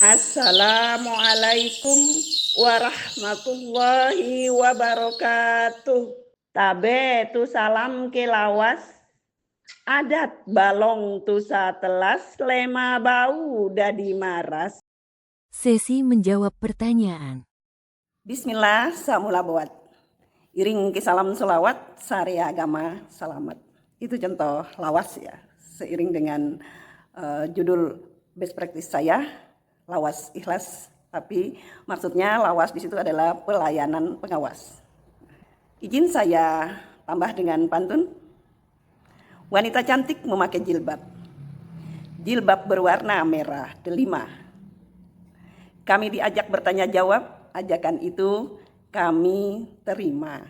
Assalamualaikum warahmatullahi wabarakatuh. Tabe tu salam ke lawas, adat balong tu satelas, lema bau dadi maras. Sesi menjawab pertanyaan. Bismillah, samula buat. Iring ke salam selawat, sari agama salamat. Itu contoh lawas ya, seiring dengan judul best practice saya, lawas ikhlas, tapi maksudnya lawas di situ adalah pelayanan pengawas. Izin saya tambah dengan pantun. Wanita cantik memakai jilbab. Jilbab berwarna merah delima. Kami diajak bertanya jawab, ajakan itu kami terima.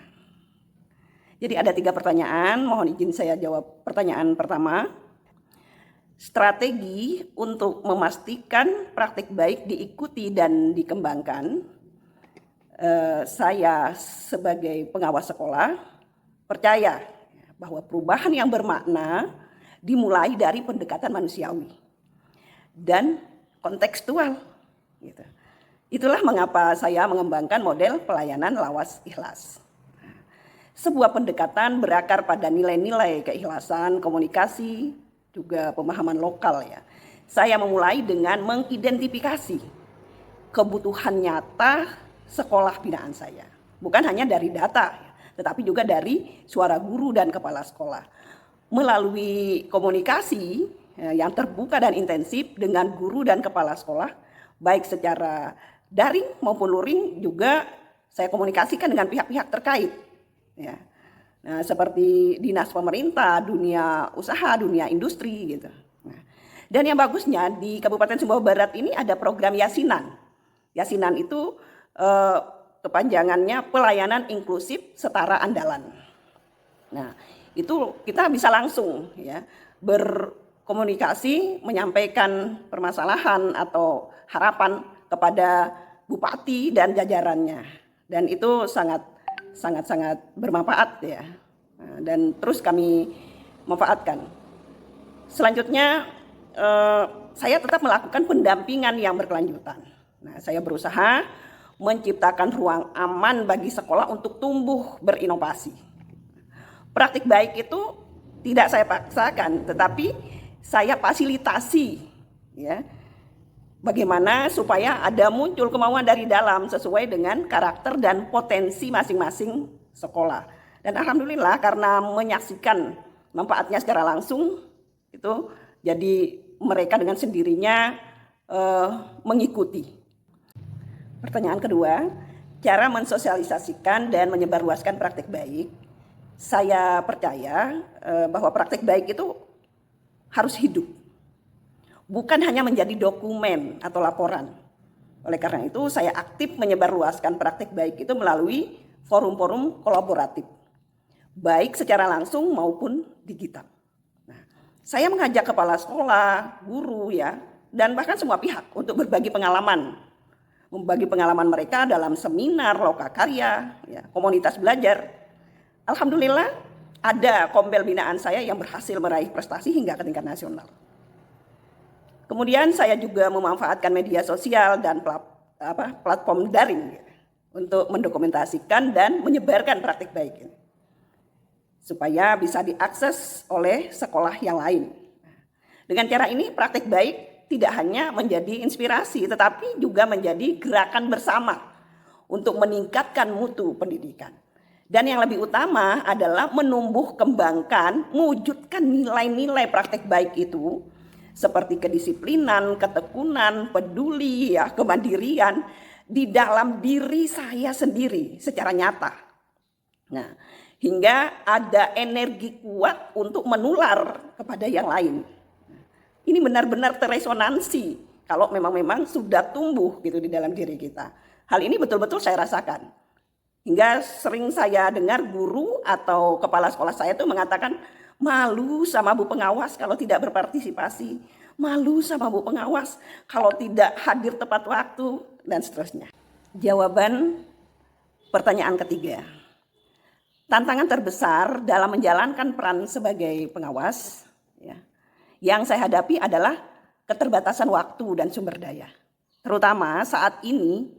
Jadi ada 3 pertanyaan, mohon izin saya jawab pertanyaan pertama. Strategi untuk memastikan praktik baik diikuti dan dikembangkan. Saya sebagai pengawas sekolah percaya bahwa perubahan yang bermakna dimulai dari pendekatan manusiawi dan kontekstual. Gitu. Itulah mengapa saya mengembangkan model pelayanan lawas ikhlas. Sebuah pendekatan berakar pada nilai-nilai keikhlasan, komunikasi, juga pemahaman lokal ya. Saya memulai dengan mengidentifikasi kebutuhan nyata sekolah binaan saya. Bukan hanya dari data, tetapi juga dari suara guru dan kepala sekolah. Melalui komunikasi yang terbuka dan intensif dengan guru dan kepala sekolah, baik secara daring maupun luring, juga saya komunikasikan dengan pihak-pihak terkait. Ya. Nah, seperti dinas pemerintah, dunia usaha, dunia industri gitu. Nah, dan yang bagusnya di Kabupaten Sumbawa Barat ini ada program Yasinan. Yasinan itu kepanjangannya pelayanan inklusif setara andalan. Nah, itu kita bisa langsung ya berkomunikasi, menyampaikan permasalahan atau harapan kepada bupati dan jajarannya. Dan itu sangat bermanfaat ya, dan terus kami manfaatkan. Selanjutnya saya tetap melakukan pendampingan yang berkelanjutan. Nah, saya berusaha menciptakan ruang aman bagi sekolah untuk tumbuh berinovasi. Praktik baik itu tidak saya paksakan, tetapi saya fasilitasi ya. Bagaimana supaya ada muncul kemauan dari dalam sesuai dengan karakter dan potensi masing-masing sekolah. Dan alhamdulillah karena menyaksikan manfaatnya secara langsung, itu jadi mereka dengan sendirinya mengikuti. Pertanyaan kedua, cara mensosialisasikan dan menyebarluaskan praktik baik. Saya percaya bahwa praktik baik itu harus hidup. Bukan hanya menjadi dokumen atau laporan. Oleh karena itu saya aktif menyebarluaskan praktik baik itu melalui forum-forum kolaboratif. Baik secara langsung maupun digital. Nah, saya mengajak kepala sekolah, guru ya, dan bahkan semua pihak untuk berbagi pengalaman. Membagi pengalaman mereka dalam seminar, lokakarya, ya, komunitas belajar. Alhamdulillah ada kombel binaan saya yang berhasil meraih prestasi hingga ke tingkat nasional. Kemudian saya juga memanfaatkan media sosial dan platform daring untuk mendokumentasikan dan menyebarkan praktik baik ini, supaya bisa diakses oleh sekolah yang lain. Dengan cara ini praktik baik tidak hanya menjadi inspirasi, tetapi juga menjadi gerakan bersama untuk meningkatkan mutu pendidikan. Dan yang lebih utama adalah menumbuh kembangkan, mewujudkan nilai-nilai praktik baik itu, seperti kedisiplinan, ketekunan, peduli, ya, kemandirian di dalam diri saya sendiri secara nyata. Nah, hingga ada energi kuat untuk menular kepada yang lain. Ini benar-benar terresonansi kalau memang sudah tumbuh gitu di dalam diri kita. Hal ini betul-betul saya rasakan. Hingga sering saya dengar guru atau kepala sekolah saya itu mengatakan, malu sama Bu Pengawas kalau tidak berpartisipasi, malu sama Bu Pengawas kalau tidak hadir tepat waktu, dan seterusnya. Jawaban pertanyaan ketiga. Tantangan terbesar dalam menjalankan peran sebagai pengawas ya, yang saya hadapi adalah keterbatasan waktu dan sumber daya. Terutama saat ini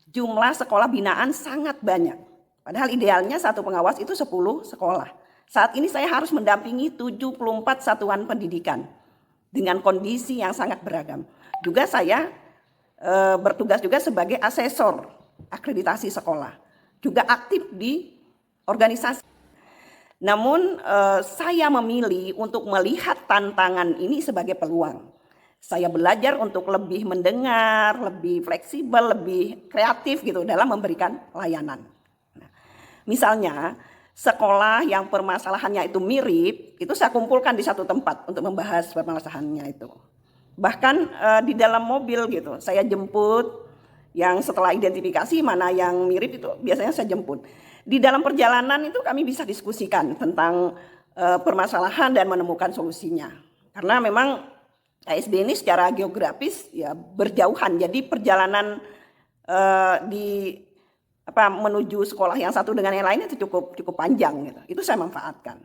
jumlah sekolah binaan sangat banyak. Padahal idealnya satu pengawas itu 10 sekolah. Saat ini saya harus mendampingi 74 satuan pendidikan dengan kondisi yang sangat beragam. Juga saya bertugas juga sebagai asesor akreditasi sekolah. Juga aktif di organisasi. Namun saya memilih untuk melihat tantangan ini sebagai peluang. Saya belajar untuk lebih mendengar, lebih fleksibel, lebih kreatif gitu dalam memberikan layanan. Nah, misalnya sekolah yang permasalahannya itu mirip, itu saya kumpulkan di satu tempat untuk membahas permasalahannya itu. Bahkan di dalam mobil gitu, saya jemput yang setelah identifikasi mana yang mirip itu biasanya saya jemput. Di dalam perjalanan itu kami bisa diskusikan tentang permasalahan dan menemukan solusinya. Karena memang KSD ini secara geografis ya berjauhan, jadi perjalanan menuju sekolah yang satu dengan yang lain itu cukup panjang gitu. Itu saya manfaatkan.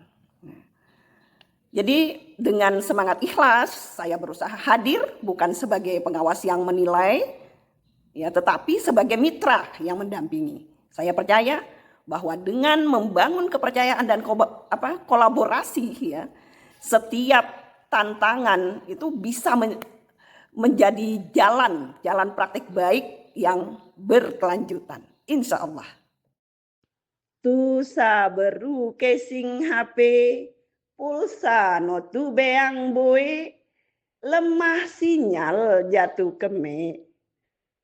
Jadi dengan semangat ikhlas saya berusaha hadir bukan sebagai pengawas yang menilai, ya tetapi sebagai mitra yang mendampingi. Saya percaya bahwa dengan membangun kepercayaan dan kolaborasi ya, setiap tantangan itu bisa menjadi jalan praktik baik yang berkelanjutan, insya Allah. Tusa beru casing HP, pulsa notu beang boy, lemah sinyal jatuh keme.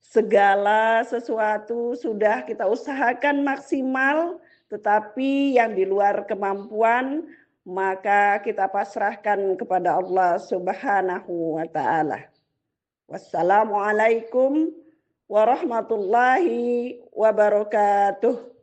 Segala sesuatu sudah kita usahakan maksimal, tetapi yang di luar kemampuan maka kita pasrahkan kepada Allah Subhanahu wa ta'ala. Wassalamualaikum warahmatullahi wabarakatuh.